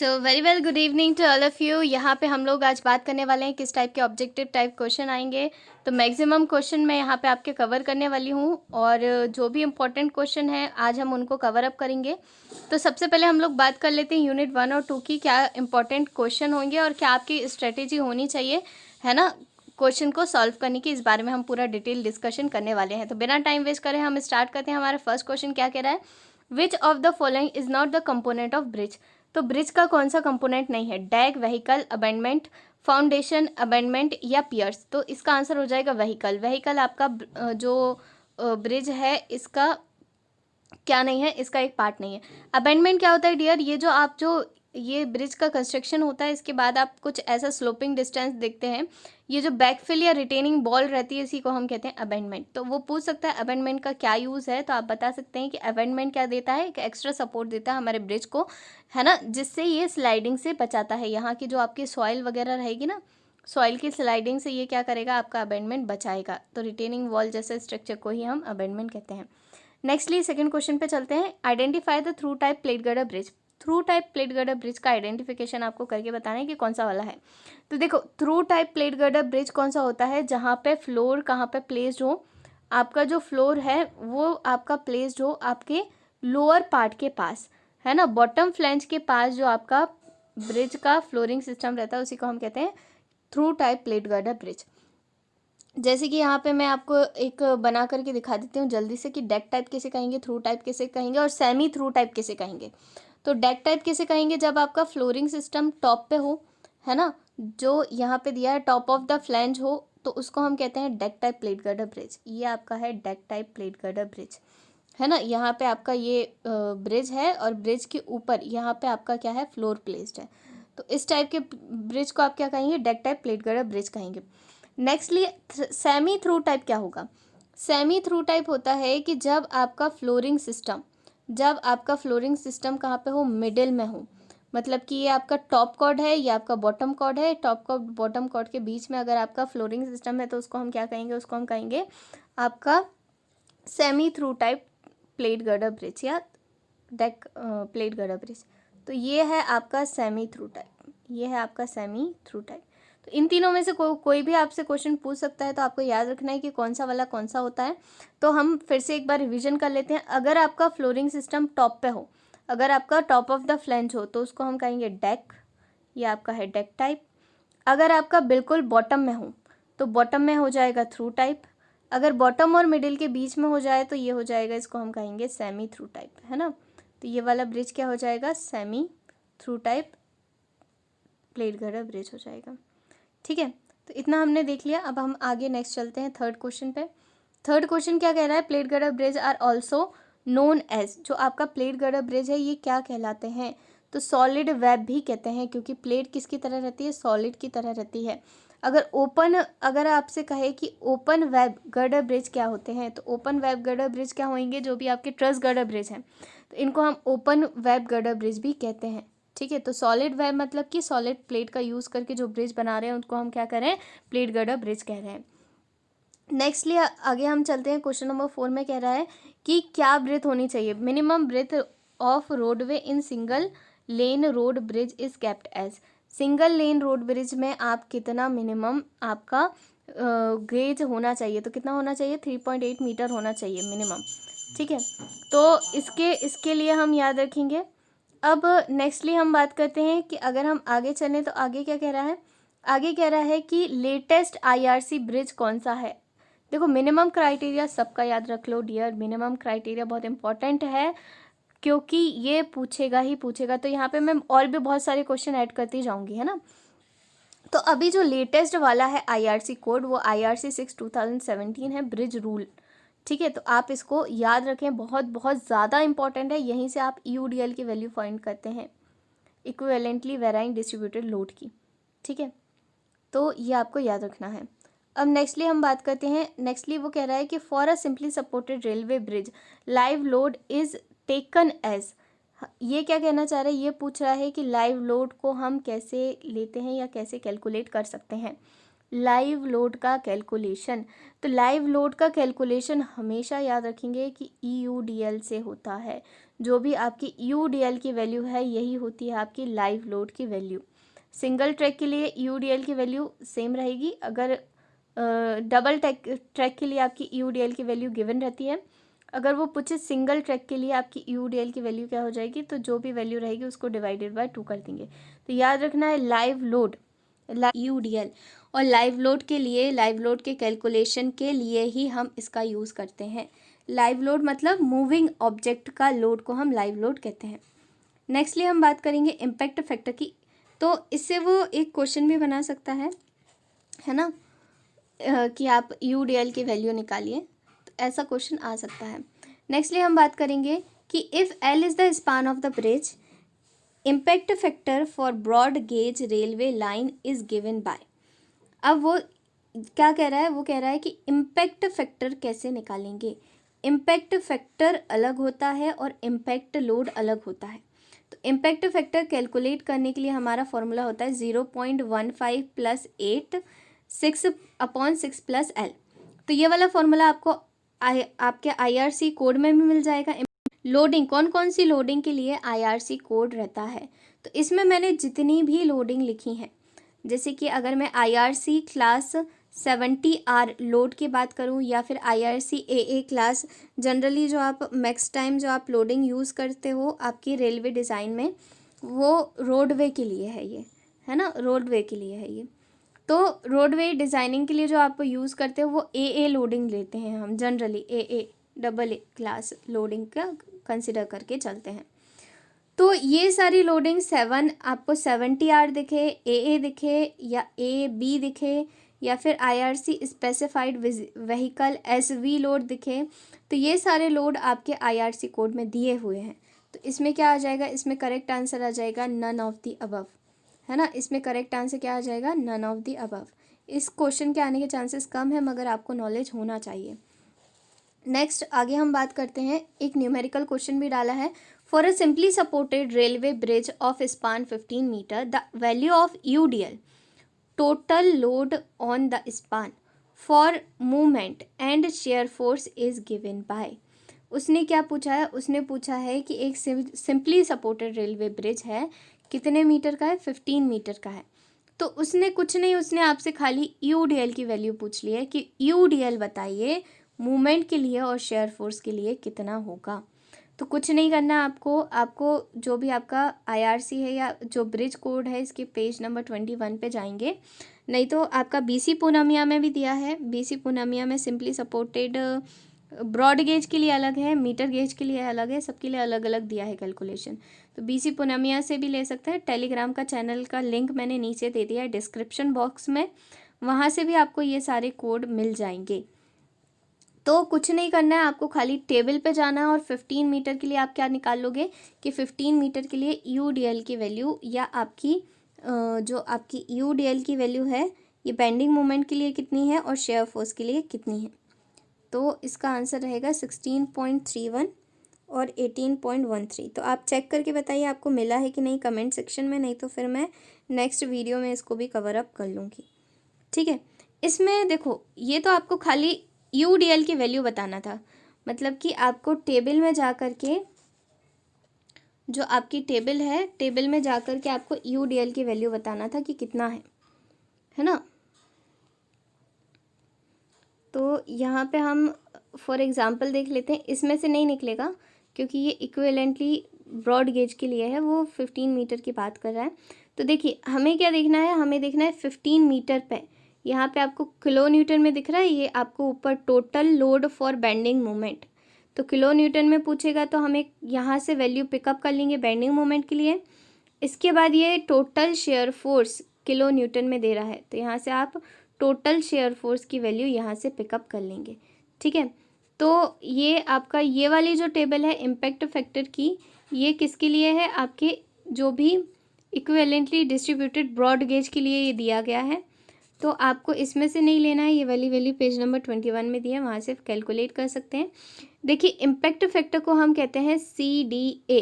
So very well good evening to all of you. यहाँ पे हम लोग आज बात करने वाले हैं किस टाइप के ऑब्जेक्टिव टाइप क्वेश्चन आएंगे। तो मैक्सिमम क्वेश्चन मैं यहाँ पे आपके कवर करने वाली हूँ और जो भी इम्पोर्टेंट क्वेश्चन है आज हम उनको कवर अप करेंगे। तो सबसे पहले हम लोग बात कर लेते हैं यूनिट 1 और 2 की, क्या इंपॉर्टेंट क्वेश्चन होंगे और क्या आपकी स्ट्रेटेजी होनी चाहिए, है ना, क्वेश्चन को सॉल्व करने की। इस बारे में हम पूरा डिटेल डिस्कशन करने वाले हैं। तो बिना टाइम वेस्ट करें हम स्टार्ट करते हैं। हमारा फर्स्ट क्वेश्चन क्या कह रहा है, which of the following is not the component of bridge. तो ब्रिज का कौन सा कंपोनेंट नहीं है, deck, vehicle, abandonment, foundation, abandonment या पियर्स। तो इसका आंसर हो जाएगा व्हीकल। व्हीकल आपका जो ब्रिज है इसका क्या नहीं है, इसका एक पार्ट नहीं है। अबेंडमेंट क्या होता है डियर, ये जो ये ब्रिज का कंस्ट्रक्शन होता है इसके बाद आप कुछ ऐसा स्लोपिंग डिस्टेंस देखते हैं, ये जो बैकफिल या रिटेनिंग बॉल रहती है इसी को हम कहते हैं अबेंडमेंट। तो वो पूछ सकता है अबेंडमेंट का क्या यूज़ है, तो आप बता सकते हैं कि अबेंडमेंट क्या देता है, एक एक्स्ट्रा सपोर्ट देता है हमारे ब्रिज को, है ना, जिससे ये स्लाइडिंग से बचाता है। यहाँ की जो आपकी सॉइल वगैरह रहेगी ना, सॉइल की स्लाइडिंग से ये क्या करेगा, आपका अबेंडमेंट बचाएगा। तो रिटेनिंग वॉल जैसे स्ट्रक्चर को ही हम अबेंडमेंट कहते हैं। नेक्स्टली सेकंड क्वेश्चन पे चलते हैं। Identify the through type plate girder bridge. Through type plate girder bridge का आइडेंटिफिकेशन आपको करके बताना है कि कौन सा वाला है। तो देखो, through type plate girder bridge कौन सा होता है, जहाँ पे फ्लोर कहाँ पे प्लेस्ड हो, आपका जो फ्लोर है वो आपका प्लेस्ड हो आपके लोअर पार्ट के पास, है ना, बॉटम फ्लैंज के पास जो आपका ब्रिज का फ्लोरिंग सिस्टम रहता है उसी को हम कहते हैं through type plate girder bridge. जैसे कि यहाँ पे मैं आपको एक बना करके दिखा देती हूँ जल्दी से कि डेक टाइप किसे कहेंगे, थ्रू टाइप किसे कहेंगे और सेमी थ्रू टाइप किसे कहेंगे। तो डेक टाइप किसे कहेंगे, जब आपका फ्लोरिंग सिस्टम टॉप पे हो, है ना, जो यहाँ पे दिया है टॉप ऑफ द फ्लैंज हो, तो उसको हम कहते हैं deck type plate girder bridge. ये आपका है deck type plate girder bridge, है ना। यहाँ पे आपका ये ब्रिज है और ब्रिज के ऊपर यहाँ पे आपका क्या है, फ्लोर प्लेस्ड है। तो इस टाइप के ब्रिज को आप क्या कहेंगे, deck type plate girder bridge कहेंगे। नेक्स्टली सेमी थ्रू टाइप क्या होगा, सेमी थ्रू टाइप होता है कि जब आपका फ्लोरिंग सिस्टम कहाँ पे हो, मिडिल में हो। मतलब कि ये आपका टॉप कॉर्ड है, ये आपका बॉटम कॉर्ड है, टॉप कॉर्ड बॉटम कॉर्ड के बीच में अगर आपका फ्लोरिंग सिस्टम है तो उसको हम क्या कहेंगे, उसको हम कहेंगे आपका semi through type plate girder bridge या डेक प्लेट गर्डर ब्रिज। तो ये है आपका सेमी थ्रू टाइप, ये है आपका सेमी थ्रू टाइप। तो इन तीनों में से कोई भी आपसे क्वेश्चन पूछ सकता है, तो आपको याद रखना है कि कौन सा वाला कौन सा होता है। तो हम फिर से एक बार रिवीजन कर लेते हैं। अगर आपका फ्लोरिंग सिस्टम टॉप पे हो, अगर आपका टॉप ऑफ द फ्लैंज हो, तो उसको हम कहेंगे डेक, ये आपका है डेक टाइप। अगर आपका बिल्कुल बॉटम में हो तो बॉटम में हो जाएगा थ्रू टाइप। अगर बॉटम और मिडिल के बीच में हो जाए तो ये हो जाएगा, इसको हम कहेंगे सेमी थ्रू टाइप, है ना। तो ये वाला ब्रिज क्या हो जाएगा, semi through type plate girder bridge हो जाएगा। ठीक है, तो इतना हमने देख लिया। अब हम आगे नेक्स्ट चलते हैं थर्ड क्वेश्चन पे। थर्ड क्वेश्चन क्या कह रहा है, plate girder bridge are also known as, जो आपका प्लेट गर्डर ब्रिज है ये क्या कहलाते हैं, तो सॉलिड वेब भी कहते हैं, क्योंकि प्लेट किसकी तरह रहती है, सॉलिड की तरह रहती है। अगर आपसे कहे कि ओपन वेब गर्डर ब्रिज क्या होते हैं, तो ओपन वेब गर्डर ब्रिज क्या होंगे, जो भी आपके ट्रस गर्डर ब्रिज हैं, तो इनको हम ओपन वेब गर्डर ब्रिज भी कहते हैं। ठीक है, तो सॉलिड वेब मतलब कि सॉलिड प्लेट का यूज़ करके जो ब्रिज बना रहे हैं उनको हम क्या करें, प्लेट गर्डर ब्रिज कह रहे हैं। नेक्स्टली आगे हम चलते हैं। क्वेश्चन नंबर 4 में कह रहा है कि क्या ब्रेथ होनी चाहिए, minimum breadth of roadway in single lane road bridge is kept as. Single lane road bridge में आप कितना मिनिमम आपका गेज होना चाहिए, तो कितना होना चाहिए, 3.8 मीटर होना चाहिए मिनिमम। ठीक है, तो इसके लिए हम याद रखेंगे। अब नेक्स्टली हम बात करते हैं कि अगर हम आगे चलें तो आगे क्या कह रहा है, आगे कह रहा है कि लेटेस्ट आईआरसी ब्रिज कौन सा है। देखो, मिनिमम क्राइटेरिया सबका याद रख लो डियर, मिनिमम क्राइटेरिया बहुत इंपॉर्टेंट है क्योंकि ये पूछेगा ही पूछेगा। तो यहाँ पे मैं और भी बहुत सारे क्वेश्चन ऐड करती जाऊँगी, है ना। तो अभी जो लेटेस्ट वाला है आईआरसी कोड, वो IRC 6/2017 है, ब्रिज रूल। ठीक है, तो आप इसको याद रखें, बहुत बहुत ज़्यादा इंपॉर्टेंट है। यहीं से आप EUDL की वैल्यू फाइंड करते हैं, इक्विवेलेंटली वेराइंग डिस्ट्रीब्यूटेड लोड की। ठीक है, तो ये आपको याद रखना है। अब नेक्स्टली हम बात करते हैं। नेक्स्टली वो कह रहा है कि for a simply supported railway bridge live load is taken as. ये क्या कहना चाह रहा है, ये पूछ रहा है कि लाइव लोड को हम कैसे लेते हैं या कैसे कैलकुलेट कर सकते हैं। लाइव लोड का कैलकुलेशन, तो लाइव लोड का कैलकुलेशन हमेशा याद रखेंगे कि EUDL से होता है। जो भी आपकी यूडीएल की वैल्यू है यही होती है आपकी लाइव लोड की वैल्यू। सिंगल ट्रैक के लिए यूडीएल की वैल्यू सेम रहेगी, अगर डबल ट्रैक के लिए आपकी यूडीएल की वैल्यू गिवन रहती है, अगर वो पूछे सिंगल ट्रैक के लिए आपकी यूडीएल की वैल्यू क्या हो जाएगी, तो जो भी वैल्यू रहेगी उसको डिवाइडेड बाय 2 कर देंगे। तो याद रखना है लाइव लोड यूडीएल, और लाइव लोड के लिए, लाइव लोड के कैलकुलेशन के लिए ही हम इसका यूज़ करते हैं। लाइव लोड मतलब मूविंग ऑब्जेक्ट का लोड को हम लाइव लोड कहते हैं। नेक्स्टली हम बात करेंगे इम्पैक्ट फैक्टर की। तो इससे वो एक क्वेश्चन भी बना सकता है ना, कि आप यूडीएल की वैल्यू निकालिए, तो ऐसा क्वेश्चन आ सकता है। नेक्स्टली हम बात करेंगे कि if L is the span of the bridge, impact factor for broad gauge railway line is given by. अब वो क्या कह रहा है, वो कह रहा है कि इम्पैक्ट फैक्टर कैसे निकालेंगे। इम्पैक्ट फैक्टर अलग होता है और इम्पैक्ट लोड अलग होता है। तो इम्पैक्ट फैक्टर कैलकुलेट करने के लिए हमारा फॉर्मूला होता है 0.15 + 8 6/6 + L। तो ये वाला फॉर्मूला आपको आपके IRC कोड में भी मिल जाएगा। लोडिंग, कौन कौन सी लोडिंग के लिए IRC कोड रहता है, तो इसमें मैंने जितनी भी लोडिंग लिखी हैं, जैसे कि अगर मैं IRC क्लास 70R लोड की बात करूं, या फिर IRC AA क्लास, जनरली जो आप मैक्स टाइम जो आप लोडिंग यूज़ करते हो आपकी रेलवे डिज़ाइन में, वो रोडवे के लिए है ये, है ना, रोडवे के लिए है ये। तो रोडवे डिज़ाइनिंग के लिए जो आप यूज़ करते हो वो AA लोडिंग लेते हैं हम, जनरली AA क्लास लोडिंग का कंसिडर करके चलते हैं। तो ये सारी लोडिंग 7 आपको 70R दिखे, AA दिखे, या AB दिखे, या फिर IRC specified vehicle SV load दिखे, तो ये सारे लोड आपके IRC कोड में दिए हुए हैं। तो इसमें क्या आ जाएगा, इसमें करेक्ट आंसर आ जाएगा नन ऑफ द अबव, है ना। इसमें करेक्ट आंसर क्या आ जाएगा, नन ऑफ द अबव। इस क्वेश्चन के आने के चांसेस कम है, मगर आपको नॉलेज होना चाहिए। नेक्स्ट आगे हम बात करते हैं, एक न्यूमेरिकल क्वेश्चन भी डाला है। For a simply supported railway bridge of span 15 meter, the value of UDL total load on the span for movement and shear force is given by. उसने क्या पूछा है, उसने पूछा है कि एक सिंपली सपोर्टेड रेलवे ब्रिज है, कितने मीटर का है, 15 मीटर का है। तो उसने कुछ नहीं, उसने आपसे खाली यूडीएल की वैल्यू पूछ ली है कि यूडीएल बताइए मूवमेंट के लिए और शेयर फोर्स के लिए कितना होगा। तो कुछ नहीं करना आपको जो भी आपका IRC है या जो ब्रिज कोड है, इसके पेज नंबर 21 पे जाएंगे, नहीं तो आपका BC पूनमिया में भी दिया है। BC पूनमिया में सिंपली सपोर्टेड ब्रॉड गेज के लिए अलग है, मीटर गेज के लिए अलग है, सबके लिए अलग अलग दिया है कैलकुलेशन। तो BC पूनमिया से भी ले सकते हैं। टेलीग्राम का चैनल का लिंक मैंने नीचे दे दिया है डिस्क्रिप्शन बॉक्स में, वहाँ से भी आपको ये सारे कोड मिल जाएंगे। तो कुछ नहीं करना है, आपको खाली टेबल पे जाना है और 15 मीटर के लिए आप क्या निकाल लोगे कि 15 मीटर के लिए यूडीएल की वैल्यू, या आपकी जो आपकी यूडीएल की वैल्यू है ये बेंडिंग मोमेंट के लिए कितनी है और शेयर फोर्स के लिए कितनी है। तो इसका आंसर रहेगा 16.31 और 18.13। तो आप चेक करके बताइए आपको मिला है कि नहीं कमेंट सेक्शन में, नहीं तो फिर मैं नेक्स्ट वीडियो में इसको भी कवर अप कर लूँगी, ठीक है। इसमें देखो, ये तो आपको खाली यूडीएल की वैल्यू बताना था, मतलब कि आपको टेबल में जा कर के, जो आपकी टेबल है, टेबल में जा कर के आपको यूडीएल की वैल्यू बताना था कि कितना है ना। तो यहाँ पे हम फॉर एग्ज़ाम्पल देख लेते हैं, इसमें से नहीं निकलेगा क्योंकि ये इक्विवेलेंटली ब्रॉड गेज के लिए है, वो 15 मीटर की बात कर रहा है। तो देखिए हमें क्या देखना है, हमें देखना है 15 मीटर पे, यहाँ पे आपको किलो न्यूटन में दिख रहा है, ये आपको ऊपर total load for bending moment, तो किलो न्यूटन में पूछेगा तो हमें यहाँ से वैल्यू पिकअप कर लेंगे बेंडिंग मोमेंट के लिए। इसके बाद ये total shear force kilo Newton में दे रहा है, तो यहाँ से आप टोटल शेयर फोर्स की वैल्यू यहाँ से पिकअप कर लेंगे, ठीक है। तो ये आपका ये वाली जो टेबल है इम्पैक्ट फैक्टर की, ये किसके लिए है, आपके जो भी इक्विवेलेंटली डिस्ट्रीब्यूटेड ब्रॉड गेज के लिए ये दिया गया है। तो आपको इसमें से नहीं लेना है, ये वाली वैल्यू पेज नंबर 21 में दिया है, वहाँ से कैलकुलेट कर सकते हैं। देखिए इम्पैक्ट फैक्टर को हम कहते हैं CDA,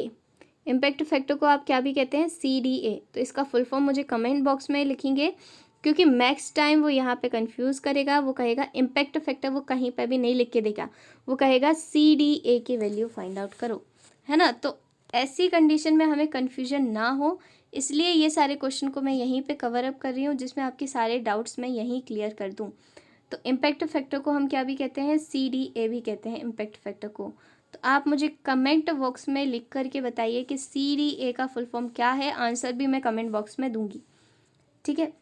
इम्पैक्ट फैक्टर को आप क्या भी कहते हैं, CDA। तो इसका फुल फॉर्म मुझे कमेंट बॉक्स में लिखेंगे, क्योंकि मैक्स टाइम वो यहाँ पे कंफ्यूज करेगा, वो कहेगा इम्पैक्ट फैक्टर, वो कहीं पे भी नहीं लिख के देगा, वो कहेगा CDA की वैल्यू फाइंड आउट करो, है ना। तो ऐसी कंडीशन में हमें कन्फ्यूजन ना हो, इसलिए ये सारे क्वेश्चन को मैं यहीं पे कवर अप कर रही हूँ, जिसमें आपके सारे डाउट्स मैं यहीं क्लियर कर दूँ। तो इम्पैक्ट फैक्टर को हम क्या भी कहते हैं, CDA भी कहते हैं इम्पैक्ट फैक्टर को। तो आप मुझे कमेंट बॉक्स में लिख करके बताइए कि CDA का फुल फॉर्म क्या है। आंसर भी मैं कमेंट बॉक्स में दूंगी, ठीक है।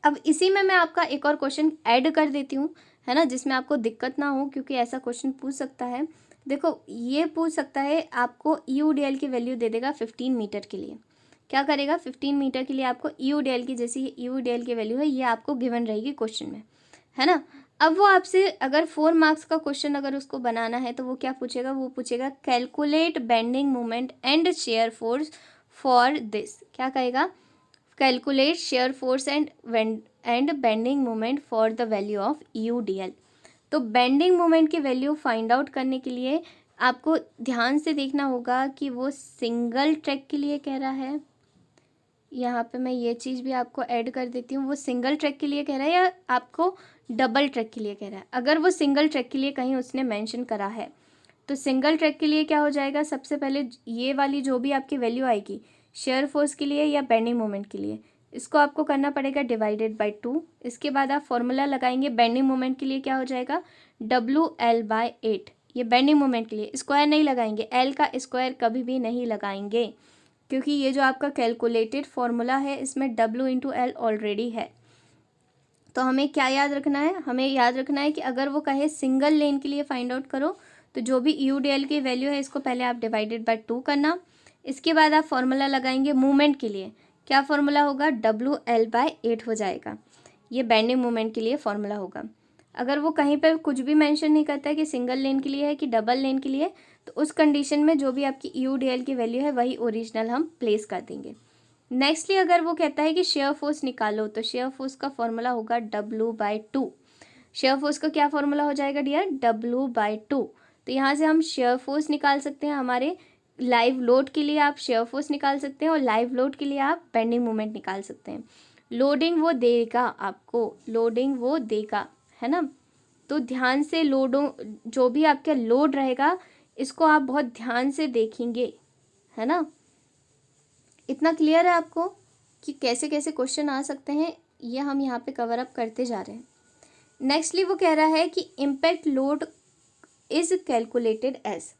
अब इसी में मैं आपका एक और क्वेश्चन ऐड कर देती हूँ, है ना, जिसमें आपको दिक्कत ना हो, क्योंकि ऐसा क्वेश्चन पूछ सकता है। देखो, ये पूछ सकता है, आपको EUDL की वैल्यू दे देगा 15 मीटर के लिए। क्या करेगा, 15 मीटर के लिए आपको EUDL की, जैसी EUDL की वैल्यू है ये आपको गिवन रहेगी क्वेश्चन में, है ना। अब वो आपसे अगर 4 मार्क्स का क्वेश्चन अगर उसको बनाना है तो वो क्या पूछेगा, वो पूछेगा calculate bending moment and shear force for this. क्या कहेगा, calculate shear force and bending moment for the value of EUDL। तो बेंडिंग मोमेंट की वैल्यू फाइंड आउट करने के लिए आपको ध्यान से देखना होगा कि वो सिंगल ट्रैक के लिए कह रहा है। यहाँ पे मैं ये चीज़ भी आपको ऐड कर देती हूँ, वो सिंगल ट्रैक के लिए कह रहा है या आपको डबल ट्रैक के लिए कह रहा है। अगर वो सिंगल ट्रैक के लिए कहीं उसने मेंशन करा है तो सिंगल ट्रैक के लिए क्या हो जाएगा, सबसे पहले ये वाली जो भी आपकी वैल्यू आएगी शेयर फोर्स के लिए या बेंडिंग मोमेंट के लिए, इसको आपको करना पड़ेगा डिवाइडेड बाय 2। इसके बाद आप फॉर्मूला लगाएंगे, बेंडिंग मोमेंट के लिए क्या हो जाएगा, WL/8। ये बेंडिंग मोमेंट के लिए स्क्वायर नहीं लगाएंगे, L का स्क्वायर कभी भी नहीं लगाएंगे, क्योंकि ये जो आपका कैलकुलेटेड फॉर्मूला है इसमें W/L ऑलरेडी है। तो हमें क्या याद रखना है, हमें याद रखना है कि अगर वो कहे सिंगल लेन के लिए फाइंड आउट करो तो जो भी EUDL की वैल्यू है इसको पहले आप डिवाइडेड बाय 2 करना। इसके बाद आप फॉर्मूला लगाएंगे मूवमेंट के लिए, क्या फॉर्मूला होगा, WL/8 हो जाएगा। ये बेंडिंग मूवमेंट के लिए फॉर्मूला होगा। अगर वो कहीं पर कुछ भी मेंशन नहीं करता है कि सिंगल लेन के लिए है कि डबल लेन के लिए, तो उस कंडीशन में जो भी आपकी EUDL की वैल्यू है वही ओरिजिनल हम प्लेस कर देंगे। नेक्स्टली अगर वो कहता है कि शेयर फोर्स निकालो, तो शेयर फोर्स का फॉर्मूला होगा W/2। शेयर फोर्स का क्या फॉर्मूला हो जाएगा डियर, W/2। तो यहाँ से हम शेयर फोर्स निकाल सकते हैं, हमारे लाइव लोड के लिए आप शेयर फोर्स निकाल सकते हैं और लाइव लोड के लिए आप बेंडिंग मोमेंट निकाल सकते हैं। लोडिंग वो देगा आपको, लोडिंग वो देगा, है ना। तो ध्यान से लोडों, जो भी आपका लोड रहेगा इसको आप बहुत ध्यान से देखेंगे, है ना। इतना क्लियर है आपको कि कैसे कैसे क्वेश्चन आ सकते हैं, ये हम यहाँ पे कवर अप करते जा रहे हैं। नेक्स्टली वो कह रहा है कि impact load is calculated as.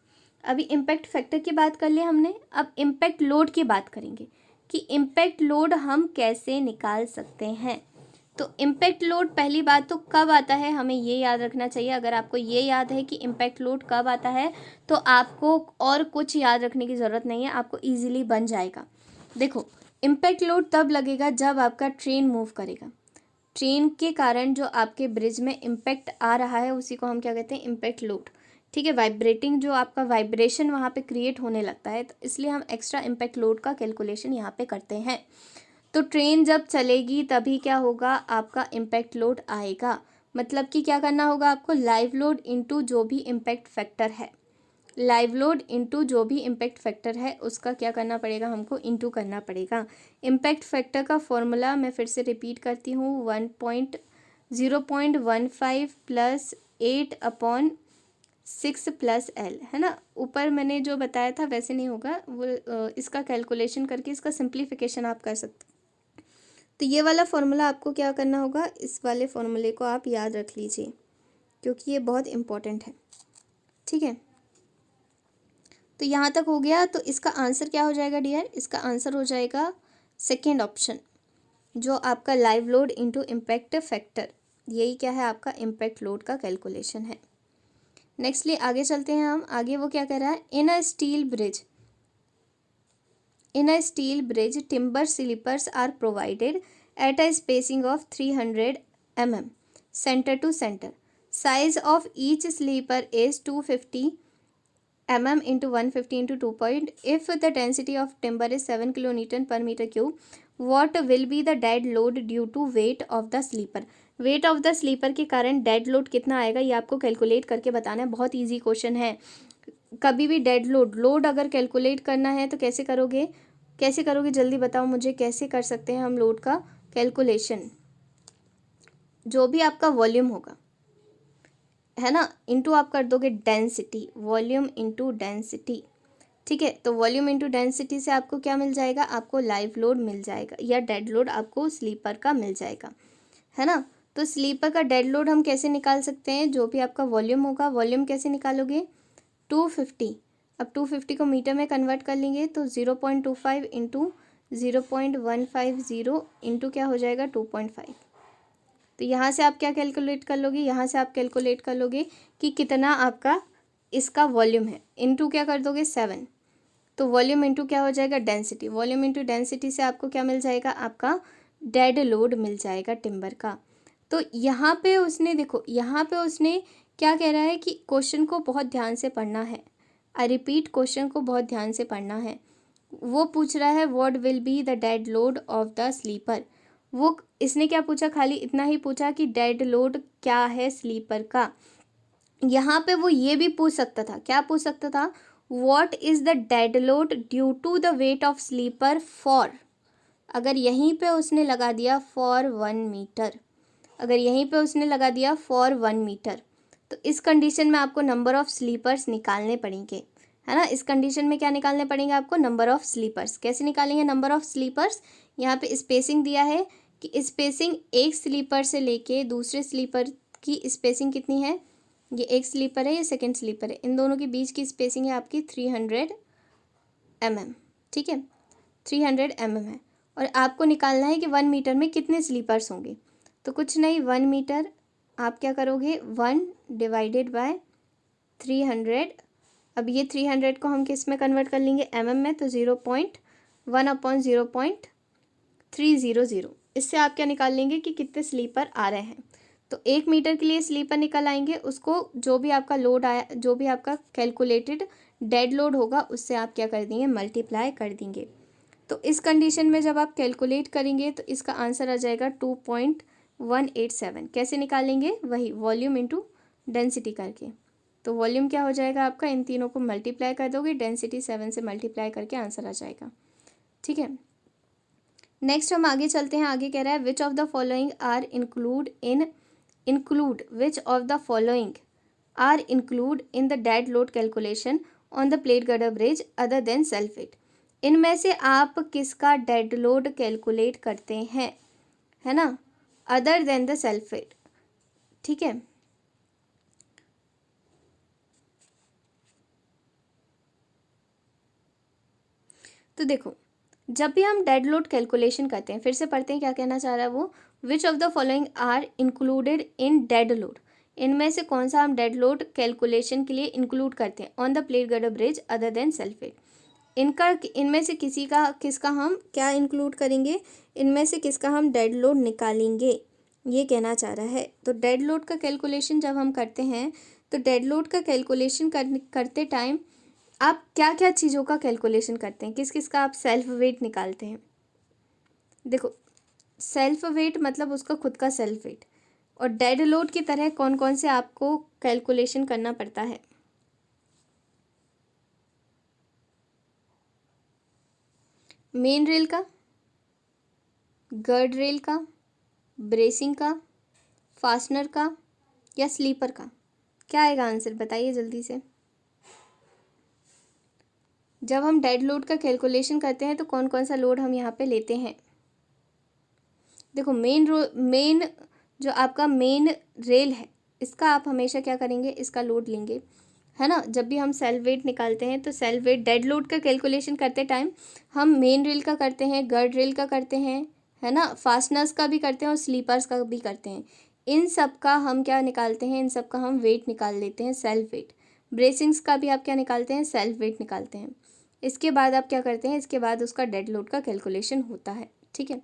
अभी इम्पैक्ट फैक्टर की बात कर लिया हमने, अब इम्पैक्ट लोड की बात करेंगे कि इम्पैक्ट लोड हम कैसे निकाल सकते हैं। तो इम्पैक्ट लोड पहली बात तो कब आता है हमें ये याद रखना चाहिए। अगर आपको ये याद है कि इम्पैक्ट लोड कब आता है तो आपको और कुछ याद रखने की ज़रूरत नहीं है, आपको ईजिली बन जाएगा। देखो, इम्पैक्ट लोड तब लगेगा जब आपका ट्रेन मूव करेगा, ट्रेन के कारण जो आपके ब्रिज में इम्पैक्ट आ रहा है उसी को हम क्या कहते हैं, इम्पैक्ट लोड, ठीक है। वाइब्रेटिंग जो आपका वाइब्रेशन वहाँ पे क्रिएट होने लगता है, तो इसलिए हम एक्स्ट्रा इम्पैक्ट लोड का कैलकुलेशन यहाँ पे करते हैं। तो ट्रेन जब चलेगी तभी क्या होगा, आपका इम्पैक्ट लोड आएगा। मतलब कि क्या करना होगा आपको, लाइव लोड इंटू जो भी इम्पैक्ट फैक्टर है, लाइव लोड इंटू जो भी इम्पैक्ट फैक्टर है उसका क्या करना पड़ेगा, हमको इंटू करना पड़ेगा। इम्पैक्ट फैक्टर का फॉर्मूला मैं फिर से रिपीट करती हूँ, 0.15 प्लस 8/6 प्लस L, है ना। ऊपर मैंने जो बताया था वैसे नहीं होगा वो, इसका कैलकुलेशन करके इसका सिंप्लीफिकेशन आप कर सकते। तो ये वाला फॉर्मूला आपको क्या करना होगा, इस वाले फॉर्मूले को आप याद रख लीजिए क्योंकि ये बहुत इम्पोर्टेंट है, ठीक है। तो यहाँ तक हो गया। तो इसका आंसर क्या हो जाएगा डियर, इसका आंसर हो जाएगा सेकेंड ऑप्शन, जो आपका live load into impact factor, यही क्या है आपका इम्पैक्ट लोड का कैलकुलेशन है। नेक्स्टली आगे चलते हैं हम, आगे वो क्या कह रहा है, in a steel bridge timber sleepers are provided at a spacing of 300 mm centre to centre, size of each sleeper is 250 mm into 150 into 2 point. If the density of timber is 7 kilonewton per meter cube, what will be the dead load due to weight of the sleeper? Weight of the sleeper के कारण dead load कितना आएगा ये आपको calculate करके बताना है। बहुत इजी क्वेश्चन है। कभी भी डेड लोड अगर कैलकुलेट करना है तो कैसे करोगे, जल्दी बताओ मुझे, कैसे कर सकते हैं हम लोड का कैलकुलेशन। जो भी आपका वॉल्यूम होगा, है ना, इंटू आप कर दोगे डेंसिटी, वॉल्यूम इंटू डेंसिटी, ठीक है। तो वॉल्यूम इंटू डेंसिटी से आपको क्या मिल जाएगा, आपको लाइव लोड मिल जाएगा या डेड लोड आपको स्लीपर का मिल जाएगा, है ना। तो स्लीपर का डेड लोड हम कैसे निकाल सकते हैं, जो भी आपका वॉल्यूम होगा, वॉल्यूम कैसे निकालोगे, 250। अब 250 को मीटर में कन्वर्ट कर लेंगे तो 0.25 इंटू 0.150 इंटू क्या हो जाएगा 2.5। तो यहाँ से आप क्या कैलकुलेट कर लोगे, यहाँ से आप कैलकुलेट कर लोगे कि कितना आपका इसका वॉल्यूम है, इंटू क्या कर दोगे 7। तो वॉल्यूम इंटू क्या हो जाएगा डेंसिटी, वॉल्यूम इंटू डेंसिटी से आपको क्या मिल जाएगा, आपका डेड लोड मिल जाएगा टिम्बर का। तो यहाँ पे उसने देखो, यहाँ पे उसने क्या कह रहा है कि क्वेश्चन को बहुत ध्यान से पढ़ना है। आई रिपीट, क्वेश्चन को बहुत ध्यान से पढ़ना है। वो पूछ रहा है what will be the dead load of the sleeper. वो इसने क्या पूछा, खाली इतना ही पूछा कि डेड लोड क्या है स्लीपर का। यहाँ पे वो ये भी पूछ सकता था, क्या पूछ सकता था, what is the dead load due to the weight of sleeper for. अगर यहीं पे उसने लगा दिया फॉर 1 मीटर, अगर यहीं पे उसने लगा दिया फॉर 1 मीटर, तो इस कंडीशन में आपको नंबर ऑफ़ स्लीपर्स निकालने पड़ेंगे, है ना। इस कंडीशन में क्या निकालने पड़ेंगे आपको, नंबर ऑफ़ स्लीपर्स। कैसे निकालेंगे नंबर ऑफ़ स्लीपर्स, यहाँ पे स्पेसिंग दिया है कि स्पेसिंग एक स्लीपर से लेके दूसरे स्लीपर की स्पेसिंग कितनी है, ये एक स्लीपर है, ये सेकेंड स्लीपर है, इन दोनों के बीच की स्पेसिंग है आपकी 300 mm, ठीक है, 300 mm है। और आपको निकालना है कि 1 मीटर में कितने स्लीपर्स होंगे। तो कुछ नहीं, 1 मीटर आप क्या करोगे, 1 डिवाइडेड बाय 300। अब ये 300 को हम किस में कन्वर्ट कर लेंगे, mm में, तो 0.1/0.300। इससे आप क्या निकाल लेंगे कि कितने स्लीपर आ रहे हैं। तो 1 मीटर के लिए स्लीपर निकल आएंगे, उसको जो भी आपका लोड आया, जो भी आपका कैलकुलेटेड डेड लोड होगा, उससे आप क्या कर देंगे, मल्टीप्लाई कर देंगे। तो इस कंडीशन में जब आप कैलकुलेट करेंगे तो इसका आंसर आ जाएगा 2.187। कैसे निकालेंगे, वही वॉल्यूम इंटू डेंसिटी करके। तो वॉल्यूम क्या हो जाएगा आपका, इन तीनों को मल्टीप्लाई कर दोगे, डेंसिटी 7 से मल्टीप्लाई करके आंसर आ जाएगा, ठीक है। नेक्स्ट हम आगे चलते हैं। आगे कह रहा है which of the following are include which of the following are include in the dead load calculation on the plate girder bridge other than self weight। इनमें से आप किसका डेड लोड कैलकुलेट करते हैं, है ना, other than the self weight, ठीक है। तो देखो, जब भी हम डेड लोड कैलकुलेशन करते हैं, फिर से पढ़ते हैं क्या कहना चाह रहा है वो, which of the following are included in dead load. इनमें से कौन सा हम डेड लोड कैलकुलेशन के लिए इंक्लूड करते हैं on the plate girder bridge other than self weight. इनमें से किसका हम क्या इंक्लूड करेंगे, इनमें से किसका हम डेड लोड निकालेंगे, ये कहना चाह रहा है। तो डेड लोड का कैलकुलेशन जब हम करते हैं, तो डेड लोड का कैलकुलेशन करते टाइम आप क्या क्या चीज़ों का कैलकुलेशन करते हैं, किस किस का आप सेल्फ वेट निकालते हैं। देखो, सेल्फ वेट मतलब उसका खुद का सेल्फ वेट, और डेड लोड की तरह कौन कौन से आपको कैलकुलेशन करना पड़ता है। मेन रेल का, गर्ड रेल का, ब्रेसिंग का, फास्टनर का, या स्लीपर का, क्या आएगा आंसर, बताइए जल्दी से। जब हम डेड लोड का कैलकुलेशन करते हैं तो कौन कौन सा लोड हम यहाँ पे लेते हैं। देखो, मेन जो आपका मेन रेल है, इसका आप हमेशा क्या करेंगे, इसका लोड लेंगे, है ना। जब भी हम सेल्फ वेट निकालते हैं तो सेल्फ वेट डेड लोड का कैलकुलेशन करते टाइम हम मेन रेल का करते हैं, गर्ड रेल का करते हैं, है ना, फास्टनर्स का भी करते हैं और स्लीपर्स का भी करते हैं। इन सब का हम क्या निकालते हैं, इन सब का हम वेट निकाल लेते हैं, सेल्फ वेट। ब्रेसिंग्स का भी आप क्या निकालते हैं, सेल्फ वेट निकालते हैं। इसके बाद आप क्या करते हैं, इसके बाद उसका डेड लोड का कैलकुलेशन होता है, ठीक है।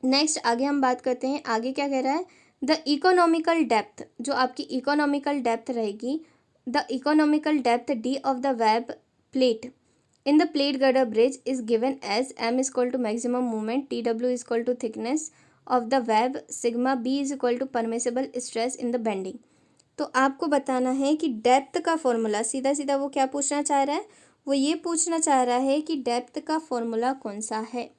नेक्स्ट आगे हम बात करते हैं। आगे क्या कह रहा है, द इकोनॉमिकल डेप्थ, जो आपकी इकोनॉमिकल डेप्थ रहेगी, the economical depth D of the web plate in the plate girder bridge is given as m is equal to maximum movement, TW is equal to thickness of the web, sigma B is equal to permissible stress in the bending. तो आपको बताना है कि depth का formula, सीधा सीधा वो क्या पूछना चाह रहा है, वो ये पूछना चाह रहा है कि डेप्थ का फॉर्मूला कौन सा है।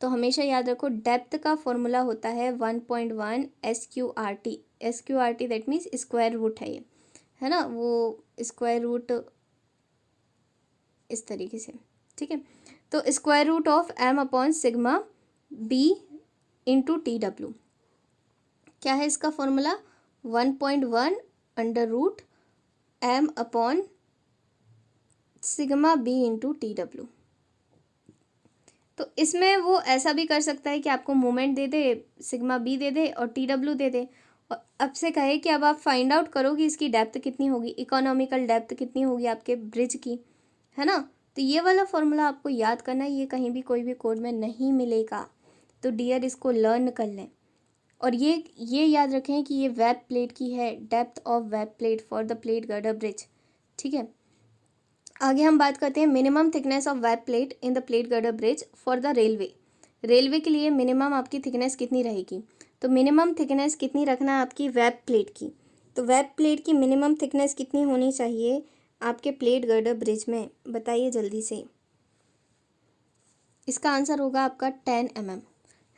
तो हमेशा याद रखो, डेप्थ का फॉर्मूला होता है 1.1 SQRT। SQRT that means square root है ये, है ना, वो स्क्वायर रूट इस तरीके से, ठीक है। तो square root of m upon sigma b into T W, क्या है इसका formula? 1.1 under root m upon sigma b into T W. तो इसमें वो ऐसा भी कर सकता है कि आपको मोमेंट दे दे, सिग्मा बी दे दे और टी डब्ल्यू दे दे, और अब से कहे कि अब आप फाइंड आउट करो कि इसकी डेप्थ कितनी होगी, इकोनॉमिकल डेप्थ कितनी होगी आपके ब्रिज की, है ना। तो ये वाला फॉर्मूला आपको याद करना है, ये कहीं भी कोई भी कोड में नहीं मिलेगा, तो डियर इसको लर्न कर लें। और ये याद रखें कि ये वेब प्लेट की है, depth of web plate for the plate girder bridge, ठीक है। आगे हम बात करते हैं minimum thickness of web plate in the plate girder bridge for the railway. Railway के लिए मिनिमम आपकी थिकनेस कितनी रहेगी? तो मिनिमम थिकनेस कितनी रखना है आपकी वेब प्लेट की? तो वेब प्लेट की मिनिमम थिकनेस कितनी होनी चाहिए आपके प्लेट गर्डर ब्रिज में? बताइए जल्दी से। इसका आंसर होगा आपका 10 mm,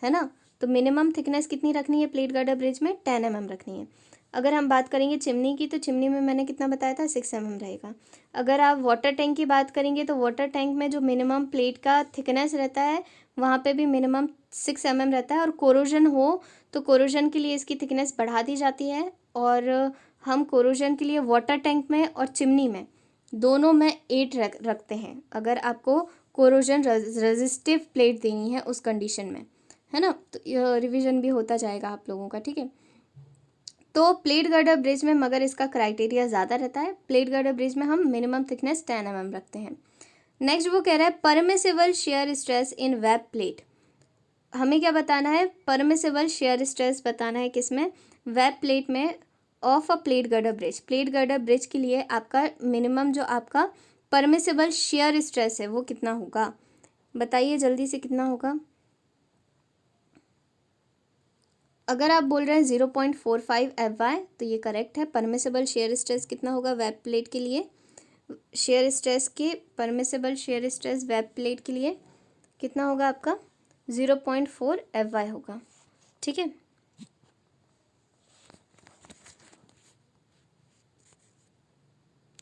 है ना। तो मिनिमम थिकनेस कितनी रखनी है प्लेट गर्डर ब्रिज में? 10 mm रखनी है। अगर हम बात करेंगे चिमनी की, तो चिमनी में मैंने कितना बताया था? 6 mm रहेगा। अगर आप वाटर टैंक की बात करेंगे तो वाटर टैंक में जो मिनिमम प्लेट का थिकनेस रहता है वहाँ पे भी मिनिमम 6 mm रहता है। और कोरोजन हो तो कोरोजन के लिए इसकी थिकनेस बढ़ा दी जाती है, और हम कोरोजन के लिए वाटर टैंक में और चिमनी में दोनों में 8 रखते हैं, अगर आपको कोरोजन रेजिस्टिव प्लेट देनी है उस कंडीशन में, है ना। तो रिवीजन भी होता जाएगा आप लोगों का, ठीक है। तो प्लेट गर्डर ब्रिज में मगर इसका क्राइटेरिया ज़्यादा रहता है, प्लेट गर्डर ब्रिज में हम मिनिमम थिकनेस 10 mm रखते हैं। नेक्स्ट वो कह रहा है permissible shear stress in web plate. हमें क्या बताना है? परमिसिबल शेयर स्ट्रेस बताना है किसमें? वेब प्लेट में of a plate girder bridge. Plate girder bridge के लिए आपका मिनिमम जो आपका परमिसिबल शेयर स्ट्रेस है वो कितना होगा? बताइए जल्दी से, कितना होगा? अगर आप बोल रहे हैं 0.45 FY तो ये करेक्ट है। परमिसिबल शेयर स्ट्रेस कितना होगा वेब प्लेट के लिए? शेयर स्ट्रेस के permissible shear stress web plate के लिए कितना होगा आपका? 0.4 FY होगा, ठीक है।